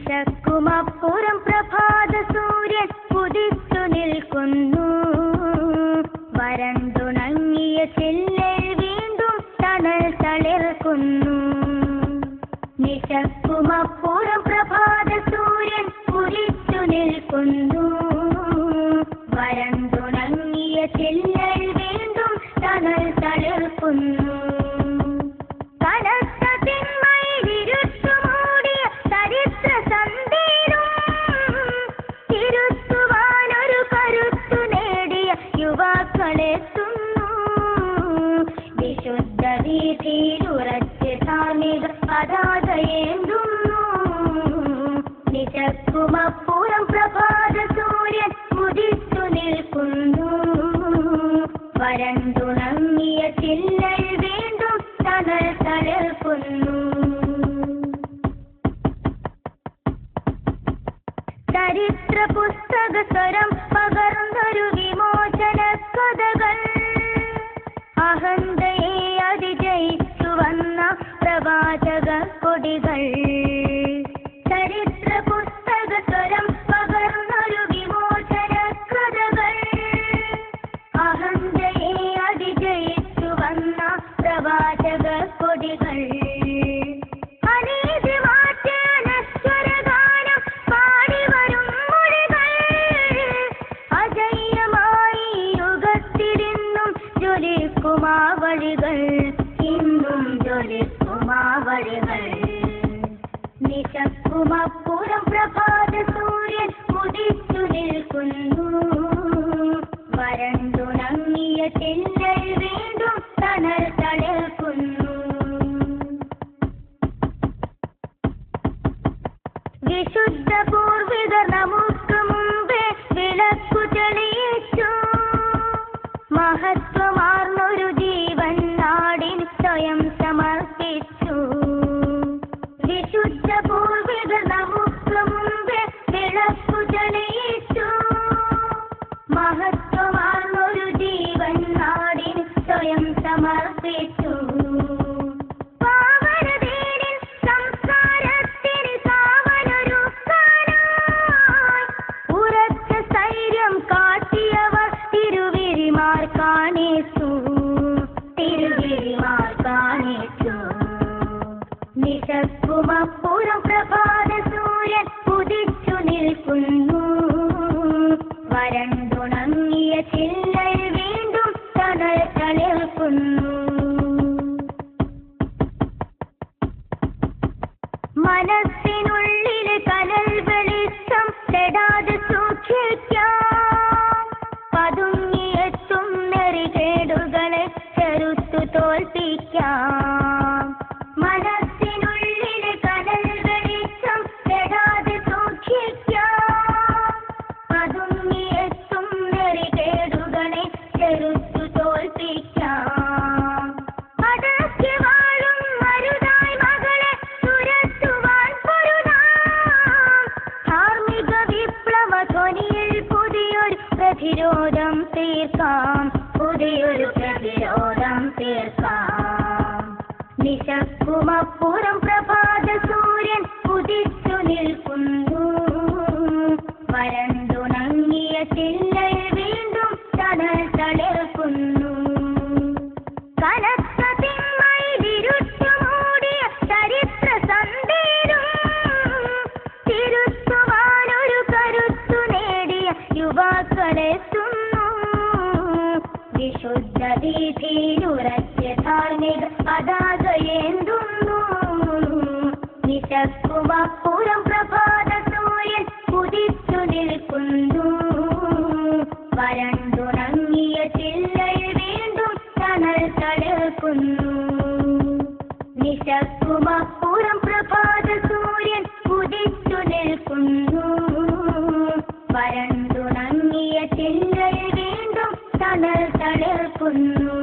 വിശക്കുമപ്പുറം പ്രഭാത സൂര്യൻ ഉദിച്ചു നിൽക്കുന്നു. വരണ്ടുണങ്ങിയ ചില്ലയിൽ വീണ്ടും തണൽ തളിർക്കുന്നു. വിശക്കുമപ്പുറം പ്രഭാത സൂര്യൻ ഉദിച്ചു നിൽക്കുന്നു. വരണ്ടുണങ്ങിയ ചില്ലയിൽ വീണ്ടും തണൽ തളിർക്കുന്നു. വിശുദ്ധ വീതിയിലുറച്ച് ധാർമ്മിക പതാകയേന്തുന്നു. വിശക്കുമപ്പുറം പ്രഭാത സൂര്യൻ ഉദിച്ചു നിൽക്കുന്നു. വരണ്ടുണങ്ങിയ ചില്ലയിൽ വീണ്ടും തണൽ തളിർക്കുന്നു. ചരിത്ര പുസ്തക സ്വരം പകർന്നൊരു വിമോചന കഥകൾ. അഹന്തയെ അതിജയിച്ചു വന്ന പ്രവാചക കൊടികൾ. ചരിത്ര പുസ്തക സ്വരം പകർന്നൊരു വിമോചന കഥകൾ. അഹന്തയെ അതിജയിച്ചു വന്ന പ്രവാചക കൊടികൾ. വഴികൾ ഇന്നും ജ്വലിക്കുമാവഴികൾ. നിശക്കുമപ്പുറം പ്രഭാത സൂര്യൻ ഉദിച്ചു നിൽക്കുന്നു. വരണ്ടുണങ്ങിയ ചില്ലയിൽ വീണ്ടും തണൽ തളിർക്കുന്നു. വിശുദ്ധ പൂർവികർ നമുക്ക് മുമ്പേ വിളക്കു തെളിയിച്ചു. മഹത്വമാർന്നൊരു ജീവൻ നാടിന് സ്വയം സമർപ്പിച്ചു. വിശുദ്ധ പൂർവികർ നമുക്ക് മുമ്പേ വിളക്കു തെളിയിച്ചു. മഹത്വമാർന്നൊരു ജീവൻ നാടിന് സ്വയം സമർപ്പിച്ചു. നിശക്കുമപ്പുറം പ്രഭാത സൂര്യൻ ഉദിച്ചു നിൽക്കുന്നു. വരണ്ടുണങ്ങിയ ചില്ലയിൽ വീണ്ടും തണൽ തളിർക്കുന്നു. മനസ്സിനുള്ളിൽ കനൽ വെളിച്ചം കെടാതെ സൂക്ഷിക്കാം. പതുങ്ങിയെത്തും നെറികേടുകളെ ചെറുത്തു തോൽപ്പിക്കാം. മനസ്സിനുള്ളിൽ കനൽ വെളിച്ചം കെടാതെ സൂക്ഷിക്കാം. പതുങ്ങിയെത്തും നെറികേടുകളെ ചെറുത്തു തോൽപ്പിക്കാം. അടക്കി വാഴും മരുതായി മകളെ തുരത്തുവാൻ പൊരുതാം. ധാർമ്മിക വിപ്ലവ ധ്വനിയിൽ പുതിയൊരു പ്രതിരോധം തീർക്കാം. പുതിയൊരു പ്രതിരോധം തീർക്കാം. നിശക്കുമപ്പുറം പ്രഭാത സൂര്യൻ ഉദിച്ചു നിൽക്കുന്നു. വരണ്ടുണങ്ങിയ ചില്ലയിൽ വീണ്ടും തണൽ തളിർക്കുന്നു. കനത്ത തിന്മയിലിരുട്ടു മൂടിയ ചരിത്ര സന്ദേശം തിരുത്തുവാനൊരു കരുത്തു നേടിയ യുവാക്കളെത്തുന്നു. വിശുദ്ധ വീതിയിലുറച്ച് ധാർമ്മിക പതാകയേന്തുന്നു. നിശക്കുമപ്പുറം പ്രഭാത സൂര്യൻ ഉദിച്ചു നിൽക്കുന്നു. വരണ്ടുണങ്ങിയ ചില്ലയിൽ വീണ്ടും തണൽ തളിർക്കുന്നു. നിശക്കുമപ്പുറം പ്രഭാത സൂര്യൻ ഉദിച്ചു നിൽക്കുന്നു. വരണ്ടുണങ്ങിയ ചില്ലയിൽ വീണ്ടും തണൽ തളിർക്കുന്നു.